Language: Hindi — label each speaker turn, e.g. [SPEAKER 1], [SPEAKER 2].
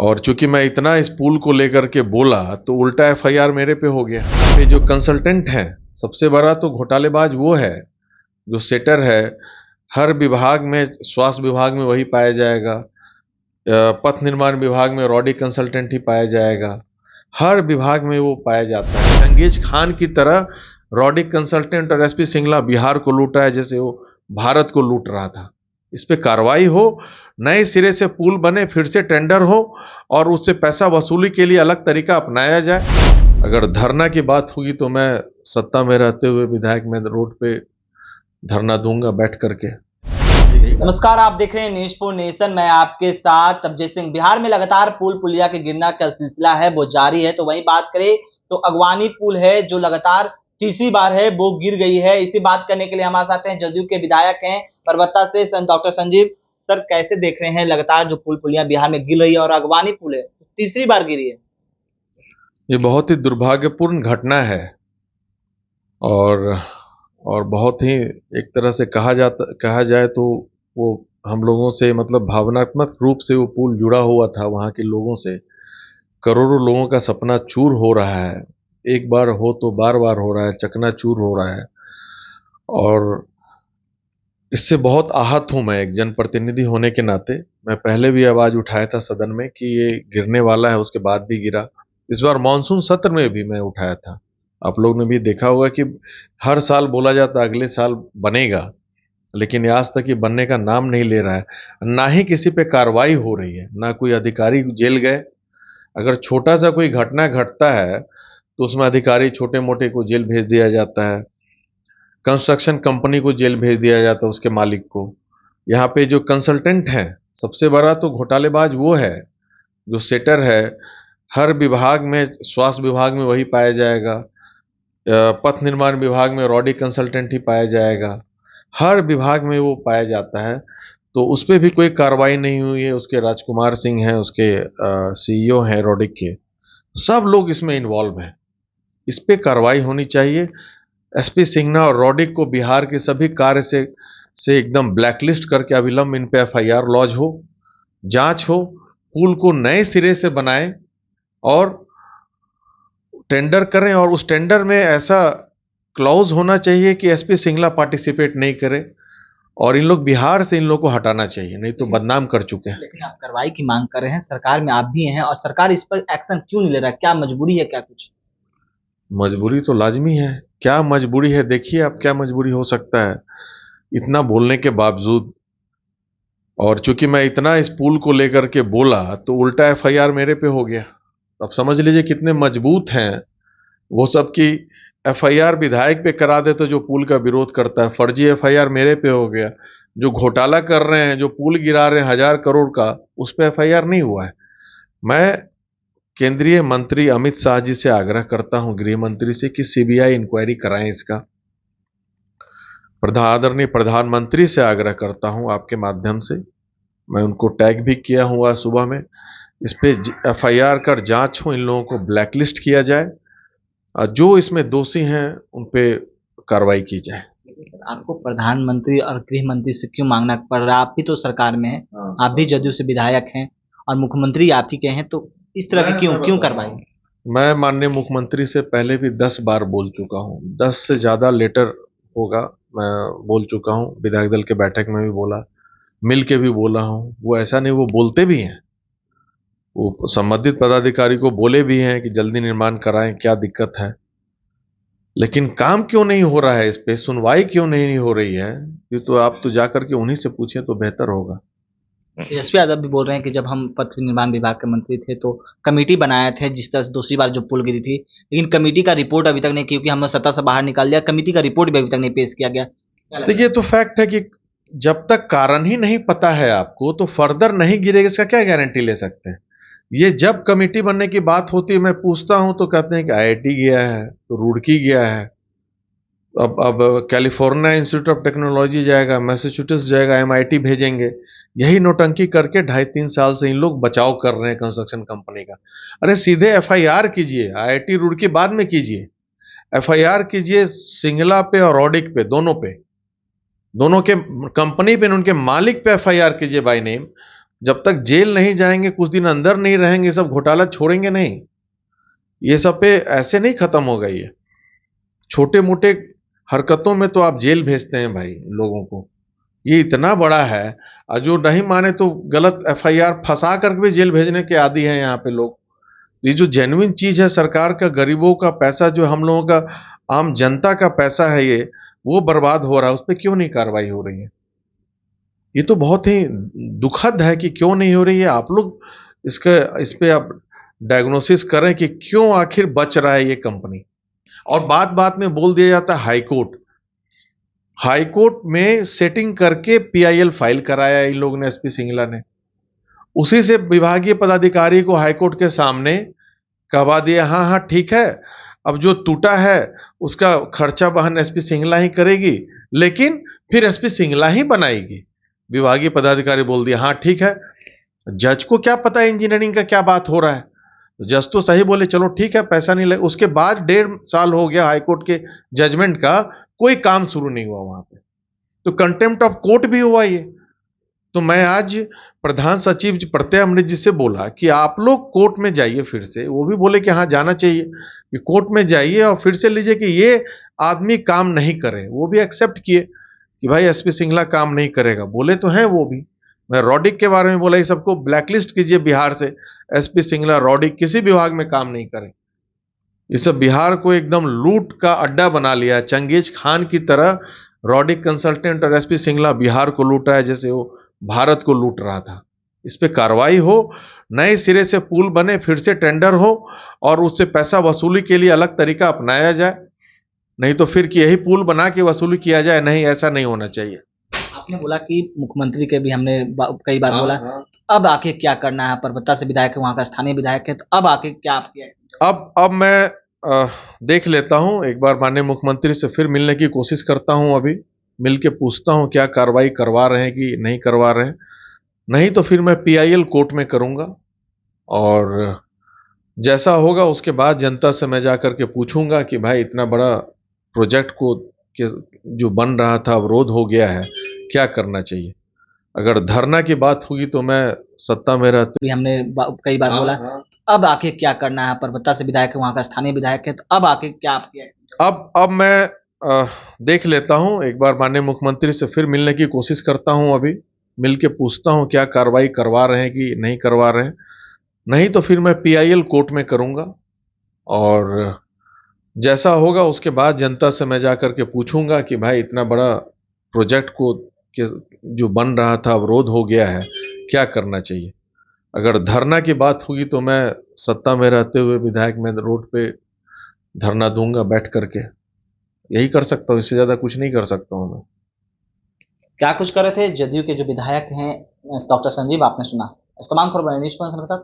[SPEAKER 1] और चूंकि मैं इतना इस पुल को लेकर के बोला तो उल्टा एफआईआर मेरे पे हो गया। ये जो कंसल्टेंट है, सबसे बड़ा तो घोटालेबाज वो है जो सेटर है। हर विभाग में, स्वास्थ्य विभाग में वही पाया जाएगा, पथ निर्माण विभाग में रॉडी कंसल्टेंट ही पाया जाएगा, हर विभाग में वो पाया जाता है। चंगेज खान की तरह रॉडी कंसल्टेंट और एसपी सिंगला बिहार को लूटा है जैसे वो भारत को लूट रहा था। इस पे कार्रवाई हो, नए सिरे से पुल बने, फिर से टेंडर हो और उससे पैसा वसूली के लिए अलग तरीका अपनाया जाए। अगर धरना की बात होगी तो मैं सत्ता में रहते हुए विधायक में रोड पे धरना दूंगा बैठ करके।
[SPEAKER 2] नमस्कार, आप देख रहे हैं न्यूज़ फॉर नेशन। मैं आपके साथ अजय सिंह। बिहार में लगातार पुल पुलिया के गिरना का सिलसिला है वो जारी है। तो वहीं बात करें तो अगवानी पुल है जो लगातार तीसरी बार है वो गिर गई है। इसी बात करने के लिए हमारे साथ हैं जदयू के विधायक हैं परबत्ता से डॉक्टर संजीव सर। कैसे देख रहे हैं लगातार जो पुल पुलिया बिहार में गिर रही है और अगवानी पुल है तीसरी बार गिरी है?
[SPEAKER 1] ये बहुत ही दुर्भाग्यपूर्ण घटना है और बहुत ही एक तरह से कहा जाए तो वो हम लोगों से, मतलब भावनात्मक रूप से वो पुल जुड़ा हुआ था वहाँ के लोगों से। करोड़ों लोगों का सपना चूर हो रहा है, एक बार हो तो बार बार हो रहा है, चकनाचूर हो रहा है। और इससे बहुत आहत हूं मैं एक जनप्रतिनिधि होने के नाते। मैं पहले भी आवाज उठाया था सदन में कि ये गिरने वाला है, उसके बाद भी गिरा। इस बार मानसून सत्र में भी मैं उठाया था। आप लोग ने भी देखा होगा कि हर साल बोला जाता अगले साल बनेगा, लेकिन आज तक ये बनने का नाम नहीं ले रहा है। ना ही किसी पे कार्रवाई हो रही है, ना कोई अधिकारी जेल गए। अगर छोटा सा कोई घटना घटता है तो उसमें अधिकारी छोटे मोटे को जेल भेज दिया जाता है, कंस्ट्रक्शन कंपनी को जेल भेज दिया जाता है, उसके मालिक को। यहाँ पे जो कंसल्टेंट है, सबसे बड़ा तो घोटालेबाज वो है जो सेटर है। हर विभाग में, स्वास्थ्य विभाग में वही पाया जाएगा, पथ निर्माण विभाग में रॉडी कंसल्टेंट ही पाया जाएगा, हर विभाग में वो पाया जाता है। तो उस पर भी कोई कार्रवाई नहीं हुई है। उसके राजकुमार सिंह हैं, उसके सीईओ हैं रॉडिक के, सब लोग इसमें इन्वॉल्व हैं। इस पे कार्रवाई होनी चाहिए। एसपी सिंघना और रॉडिक को बिहार के सभी कार्य से एकदम ब्लैकलिस्ट करके अविलंब इन पे एफआईआर लॉन्च हो, जांच हो, पुल को नए सिरे से बनाएं और टेंडर करें। और उस टेंडर में ऐसा क्लॉज होना चाहिए कि एसपी सिंघला पार्टिसिपेट नहीं करे और इन लोग बिहार से इन लोग को हटाना चाहिए, नहीं तो बदनाम कर चुके हैं।
[SPEAKER 2] लेकिन आप कार्रवाई की मांग कर रहे हैं, सरकार में आप भी हैं और सरकार इस पर एक्शन क्यों नहीं ले रहा है? क्या मजबूरी है? क्या कुछ
[SPEAKER 1] मजबूरी तो लाजमी है। क्या मजबूरी है, देखिए आप क्या मजबूरी हो सकता है इतना बोलने के बावजूद। और चूंकि मैं इतना इस पुल को लेकर के बोला तो उल्टा एफआईआर मेरे पे हो गया। अब समझ लीजिए कितने मजबूत हैं वो सब कि एफआईआर विधायक पे करा दे तो जो पुल का विरोध करता है, फर्जी एफआईआर मेरे पे हो गया। जो घोटाला कर रहे हैं, जो पुल गिरा रहे हैं 1000 करोड़ का, उस पे एफआईआर नहीं हुआ है। मैं केंद्रीय मंत्री अमित शाह जी से आग्रह करता हूं, गृह मंत्री से, कि सीबीआई इंक्वायरी कराएं इसका। आदरणीय प्रधानमंत्री से आग्रह करता हूं आपके माध्यम से, मैं उनको टैग भी किया हुआ सुबह में। इस पे एफआईआर कर जांच हो, इन लोगों को ब्लैकलिस्ट किया जाए और जो इसमें दोषी हैं उन पे कार्रवाई की जाए।
[SPEAKER 2] आपको प्रधानमंत्री और गृह मंत्री से क्यों मांगना पड़ रहा है? आप भी तो सरकार में हैं, आप भी जदयू से विधायक हैं और मुख्यमंत्री आप ही के हैं, तो इस तरह की क्यों कार्रवाई?
[SPEAKER 1] मैं माननीय मुख्यमंत्री से पहले भी 10 बार बोल चुका हूं, 10 से ज्यादा लेटर होगा, मैं बोल चुका हूं। विधायक दल के बैठक में भी बोला, मिल के भी बोला हूं। वो ऐसा नहीं, वो बोलते भी हैं, वो संबंधित पदाधिकारी को बोले भी हैं कि जल्दी निर्माण कराएं, क्या दिक्कत है। लेकिन काम क्यों नहीं हो रहा है, इस पे सुनवाई क्यों नहीं हो रही है, ये तो आप तो जाकर के उन्हीं से पूछें तो बेहतर होगा।
[SPEAKER 2] तेजस्वी यादव भी बोल रहे हैं कि जब हम पथ निर्माण विभाग के मंत्री थे तो कमेटी बनाए थे, जिस तरह से दूसरी बार जो पुल गिरी थी, लेकिन कमेटी का रिपोर्ट अभी तक नहीं, क्योंकि हमने सत्ता से बाहर निकाल दिया, कमेटी का रिपोर्ट भी अभी तक नहीं पेश किया गया।
[SPEAKER 1] देखिए, तो फैक्ट है कि जब तक कारण ही नहीं पता है आपको तो फर्दर नहीं गिरेगा, इसका क्या गारंटी ले सकते हैं। ये जब कमेटी बनने की बात होती है, मैं पूछता हूं तो कहते हैं कि आईआईटी गया है, तो रुड़की गया है, अब कैलिफोर्निया इंस्टीट्यूट ऑफ टेक्नोलॉजी जाएगा, मैसाचुसेट्स जाएगा, एमआईटी भेजेंगे। यही नौटंकी करके 2.5-3 साल से इन लोग बचाव कर रहे हैं कंस्ट्रक्शन कंपनी का। अरे सीधे एफआईआर कीजिए, आईआईटी रुड़की बाद में कीजिए, एफआईआर कीजिए सिंगला पे और रॉडिक पे, दोनों के कंपनी पे, उनके मालिक पे एफआईआर कीजिए बाय नेम। जब तक जेल नहीं जाएंगे, कुछ दिन अंदर नहीं रहेंगे, सब घोटाला छोड़ेंगे नहीं। ये सब पे ऐसे नहीं खत्म होगा। ये छोटे मोटे हरकतों में तो आप जेल भेजते हैं भाई लोगों को, ये इतना बड़ा है। और जो नहीं माने तो गलत एफआईआर फंसा करके भी जेल भेजने के आदी हैं यहाँ पे लोग। ये जो जेन्युइन चीज है, सरकार का गरीबों का पैसा, जो हम लोगों का आम जनता का पैसा है, ये वो बर्बाद हो रहा है, उस पर क्यों नहीं कार्रवाई हो रही है? ये तो बहुत ही दुखद है कि क्यों नहीं हो रही है। आप लोग इस पे आप डायग्नोसिस करें कि क्यों आखिर बच रहा है ये कंपनी। और बात बात में बोल दिया जाता है हाईकोर्ट। हाईकोर्ट में सेटिंग करके पीआईएल फाइल कराया इन लोगों ने, एसपी सिंगला ने। उसी से विभागीय पदाधिकारी को हाईकोर्ट के सामने कहवा दिया, हाँ हाँ ठीक है, अब जो टूटा है उसका खर्चा वहन एसपी सिंगला ही करेगी, लेकिन फिर एसपी सिंगला ही बनाएगी। विभागीय पदाधिकारी बोल दिया हाँ ठीक है। जज को क्या पता इंजीनियरिंग का क्या बात हो रहा है? जज तो सही बोले, चलो ठीक है, पैसा नहीं लगे। उसके बाद 1.5 साल हो गया हाईकोर्ट के जजमेंट का, कोई काम शुरू नहीं हुआ वहां पे। तो कंटेम्प्ट ऑफ कोर्ट भी हुआ ये। तो मैं आज प्रधान सचिव प्रत्यय अमृत जी से बोला कि आप लोग कोर्ट में जाइए फिर से। वो भी बोले कि हाँ जाना चाहिए, कि कोर्ट में जाइए और फिर से लीजिए कि ये आदमी काम नहीं करे। वो भी एक्सेप्ट किए कि भाई एसपी सिंगला काम नहीं करेगा, बोले तो हैं वो भी। मैं रॉडिक के बारे में बोला, ये सबको ब्लैकलिस्ट कीजिए बिहार से। एसपी सिंगला, रॉडिक किसी विभाग में काम नहीं करे। ये सब बिहार को एकदम लूट का अड्डा बना लिया है। चंगेज खान की तरह रॉडिक कंसल्टेंट और एसपी सिंगला बिहार को लूटा है, जैसे वो भारत को लूट रहा था। इस पे कार्रवाई हो, नए सिरे से पुल बने, फिर से टेंडर हो और उससे पैसा वसूली के लिए अलग तरीका अपनाया जाए। नहीं तो फिर कि यही पुल बना के वसूली किया जाए, नहीं, ऐसा नहीं होना चाहिए।
[SPEAKER 2] आपने बोला कि मुख्यमंत्री के भी हमने कई बार बोला,
[SPEAKER 1] हाँ।
[SPEAKER 2] अब आके क्या करना है? परबत्ता से विधायक है, वहाँ का स्थानीय विधायक है, तो अब आके क्या आपकी?
[SPEAKER 1] अब मैं देख लेता हूं, एक बार माननीय मुख्यमंत्री से फिर मिलने की कोशिश करता हूं। अभी मिल के पूछता हूं क्या कार्रवाई करवा रहे हैं कि नहीं करवा रहे हैं। नहीं तो फिर मैं पीआईएल कोर्ट में करूंगा, और जैसा होगा उसके बाद जनता से मैं जाकर के पूछूंगा कि भाई इतना बड़ा प्रोजेक्ट को जो बन रहा था अवरोध हो गया है, क्या करना चाहिए। अगर धरना की बात होगी तो मैं सत्ता में रहते
[SPEAKER 2] भी हमने कई बार बोला, अब आके क्या करना है? परबत्ता से विधायक है, वहाँ का स्थानीय विधायक है, तो अब आके क्या आपकी?
[SPEAKER 1] अब मैं देख लेता हूं, एक बार माननीय मुख्यमंत्री से फिर मिलने की कोशिश करता हूं। अभी मिल के पूछता हूं क्या कार्रवाई करवा रहे हैं कि नहीं करवा रहे हैं। नहीं तो फिर मैं पीआईएल कोर्ट में करूंगा, और जैसा होगा उसके बाद जनता से मैं जाकर के पूछूंगा कि भाई इतना बड़ा प्रोजेक्ट को जो बन रहा था अवरोध हो गया है, क्या करना चाहिए। अगर धरना की बात होगी तो मैं सत्ता में रहते हुए विधायक में रोड पे धरना दूंगा बैठ करके। यही कर सकता हूँ, इससे ज्यादा कुछ नहीं कर सकता हूँ मैं।
[SPEAKER 2] क्या कुछ कर रहे थे जदयू के जो विधायक हैं डॉक्टर संजीव, आपने सुना। इस तमाम खबर न्यूज़ के साथ।